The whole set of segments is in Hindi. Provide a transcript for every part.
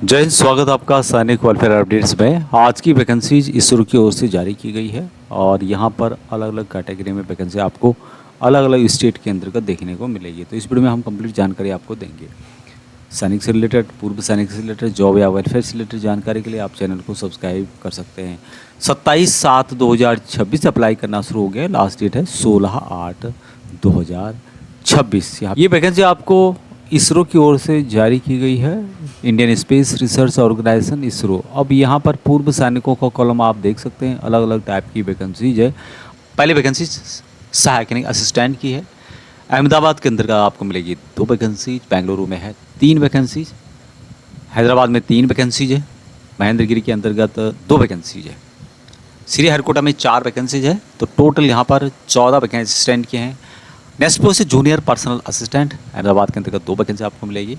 जय हिंद। स्वागत है आपका सैनिक वेलफेयर अपडेट्स में। आज की वैकेंसीज इसरो की ओर से जारी की गई है और यहाँ पर अलग अलग कैटेगरी में वैकेंसी आपको अलग अलग स्टेट के अंतर्गत देखने को मिलेगी। तो इस वीडियो में हम कंप्लीट जानकारी आपको देंगे। सैनिक से रिलेटेड, पूर्व सैनिक से रिलेटेड, जॉब या वेलफेयर से रिलेटेड जानकारी के लिए आप चैनल को सब्सक्राइब कर सकते हैं। 27/7/2026 अप्लाई करना शुरू हो गया। लास्ट डेट है 16/8/2026। ये वैकेंसी आपको इसरो की ओर से जारी की गई है, Indian space research organisation ISRO. अब यहाँ पर पूर्व सैनिकों का कॉलम आप देख सकते हैं, अलग अलग टाइप की वैकेंसीज है। पहले वैकेंसी सहायक यानी असिस्टेंट की है, अहमदाबाद के अंतर्गत आपको मिलेगी 2 वैकेंसीज, बेंगलुरु में है 3 वैकेंसीज, हैदराबाद में 3 वैकेंसीज है, महेंद्रगिरी के अंतर्गत 2 वैकेंसीज है, श्रीहरिकोटा में 4 वैकेंसीज है। तो टोटल यहाँ पर 14 वैकेंसी असिस्टेंट के हैं। नेक्स्ट पोस्ट है जूनियर पर्सनल असिस्टेंट, अहमदाबाद के अंतर्गत 2 वैकेंसी आपको मिलेगी।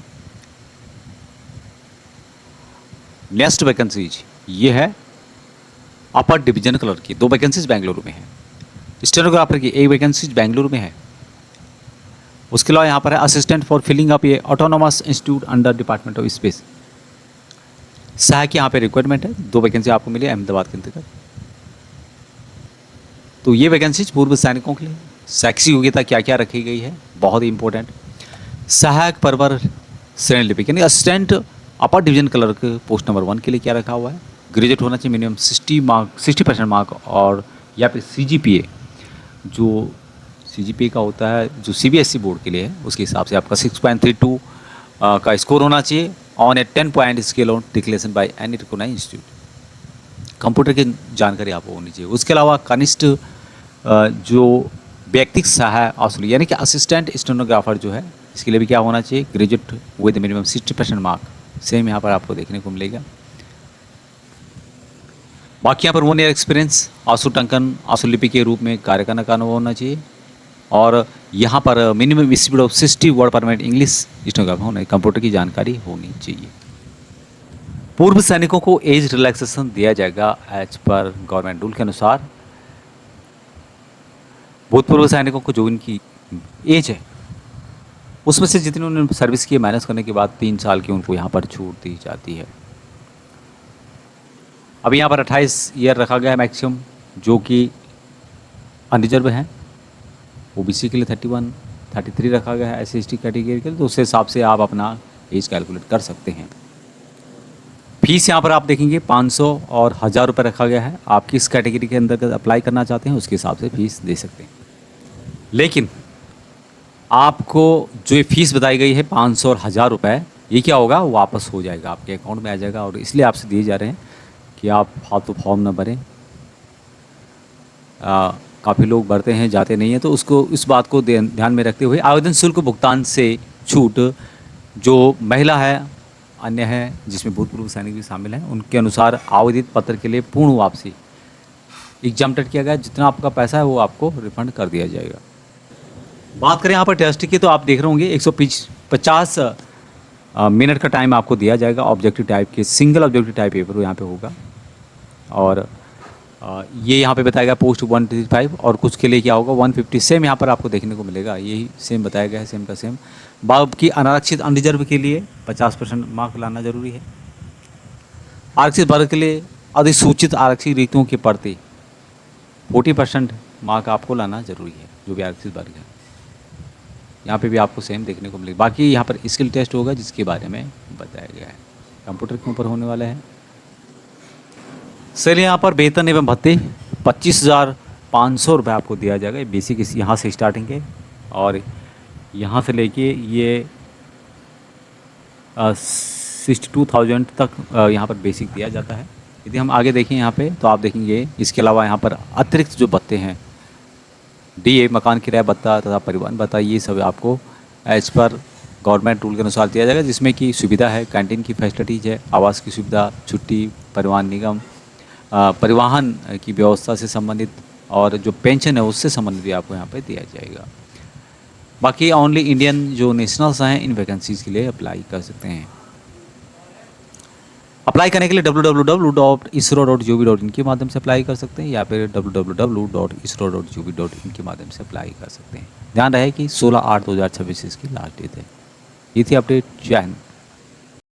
नेक्स्ट वैकेंसीज ये है अपर डिवीजन क्लर्क की, 2 वैकेंसीज बेंगलुरु में है। स्टेनोग्राफर की 1 वैकेंसीज बेंगलुरु में है। उसके अलावा यहाँ पर है असिस्टेंट फॉर फिलिंग अप ये autonomous institute under department of space, सहायक यहाँ पे रिक्वायरमेंट है। 2 वैकेंसी आपको मिली अहमदाबाद के अंतर्गत। तो ये वैकेंसीज पूर्व सैनिकों के लिए। शैक्षिक योग्यता क्या क्या रखी गई है, बहुत ही इंपॉर्टेंट। सहायक परवर श्रेणी लिपिक यानी assistant upper division clerk post number 1 के लिए क्या रखा हुआ है, ग्रेजुएट होना चाहिए, मिनिमम 60% मार्क, और या फिर CGPA, जो CGPA का होता है जो CBSE बोर्ड के लिए है, उसके हिसाब से आपका 6.32 का स्कोर होना चाहिए on a 10 point scale on declaration by any recognised institute. Computer की जानकारी आपको होनी चाहिए। उसके अलावा कनिष्ठ जो व्यक्तिगत सहायक असली यानी कि असिस्टेंट स्टेनोग्राफर जो है, इसके लिए भी क्या होना चाहिए, graduate with minimum 60% mark, same यहाँ पर आपको देखने को मिलेगा। बाकी यहाँ पर 1 ईयर एक्सपीरियंस आंसू टंकन आंसू लिपि के रूप में कार्य करने का अनुभव होना चाहिए, और यहाँ पर मिनिमम स्पीड ऑफ 60 वर्ड पर मिनट इंग्लिश स्टेनोग्राफर होना, कंप्यूटर की जानकारी होनी चाहिए। पूर्व सैनिकों को एज रिलैक्सेशन दिया जाएगा एज पर गवर्नमेंट रूल के अनुसार। भूतपूर्व सैनिकों को जो इनकी एज है उसमें से जितने उन्होंने सर्विस की माइनस करने के बाद 3 साल की उनको यहाँ पर छूट दी जाती है। अब यहाँ पर 28 ईयर रखा गया है मैक्सिमम, जो कि अनरिजर्व हैं। OBC के लिए 31, 33 रखा गया है SC/ST कैटेगरी के लिए। तो उस हिसाब से आप अपना एज कैलकुलेट कर सकते हैं। फीस यहाँ पर आप देखेंगे 500 और 1000 रुपये रखा गया है। आप किस कैटेगरी के अंदर अप्लाई करना चाहते हैं उसके हिसाब से फीस दे सकते हैं। लेकिन आपको जो ये फीस बताई गई है 500 और 1000 रुपये, ये क्या होगा, वापस हो जाएगा, आपके अकाउंट में आ जाएगा। और इसलिए आपसे दिए जा रहे हैं कि आप फालतू फॉर्म ना भरें। काफ़ी लोग भरते हैं, जाते नहीं हैं। तो उसको इस बात को ध्यान में रखते हुए आवेदन शुल्क भुगतान से छूट जो महिला है, अन्य है जिसमें भूतपूर्व सैनिक भी शामिल हैं, उनके अनुसार आवेदित पत्र के लिए पूर्ण वापसी एग्जाम्प्टेड किया गया। जितना आपका पैसा है वो आपको रिफंड कर दिया जाएगा। बात करें यहाँ पर टेस्ट की, तो आप देख रहे होंगे 150 मिनट का टाइम आपको दिया जाएगा। ऑब्जेक्टिव टाइप के सिंगल ऑब्जेक्टिव टाइप पेपर यहाँ पे होगा, और ये यहाँ पे बताया गया पोस्ट 135, और कुछ के लिए क्या होगा 150। सेम यहाँ पर आपको देखने को मिलेगा, यही सेम बताया गया है, सेम का सेम। बाकी अनारक्षित अनरिजर्व के लिए 50% मार्क लाना जरूरी है। आरक्षित वर्ग के लिए अधिसूचित आरक्षित रिक्तियों के प्रति 40% मार्क आपको लाना जरूरी है, जो भी आरक्षित वर्ग है। यहाँ पे भी आपको सेम देखने को मिलेगा। बाकी यहाँ पर स्किल टेस्ट होगा जिसके बारे में बताया गया है, कंप्यूटर के ऊपर होने वाला है। चलिए, यहाँ पर वेतन एवं भत्ते 25,500 रुपये आपको दिया जाएगा। बेसिक इस यहाँ से स्टार्टिंग है, और यहाँ से लेके ये 62,000 तक यहाँ पर बेसिक दिया जाता है। यदि हम आगे देखें यहाँ पे, तो आप देखेंगे इसके अलावा यहाँ पर अतिरिक्त जो भत्ते हैं, DA, मकान किराया भत्ता तथा परिवहन भत्ता, ये सब आपको एज पर गवर्नमेंट रूल के अनुसार दिया जाएगा। जिसमें कि सुविधा है, कैंटीन की फैसिलिटीज़ है, आवास की सुविधा, छुट्टी, परिवहन निगम, परिवहन की व्यवस्था से संबंधित, और जो पेंशन है उससे संबंधित भी आपको यहाँ पे दिया जाएगा। बाकी ओनली इंडियन जो नेशनल्स हैं इन वैकेंसीज़ के लिए अप्लाई कर सकते हैं। अप्लाई करने के लिए www.isro.gov.in के माध्यम से अप्लाई कर सकते हैं, या फिर www.isro.gov.in के माध्यम से अप्लाई कर सकते हैं। ध्यान रहे कि 16/8/2026 इसकी लास्ट डेट है। ये थी अपडेट। जय हिंद।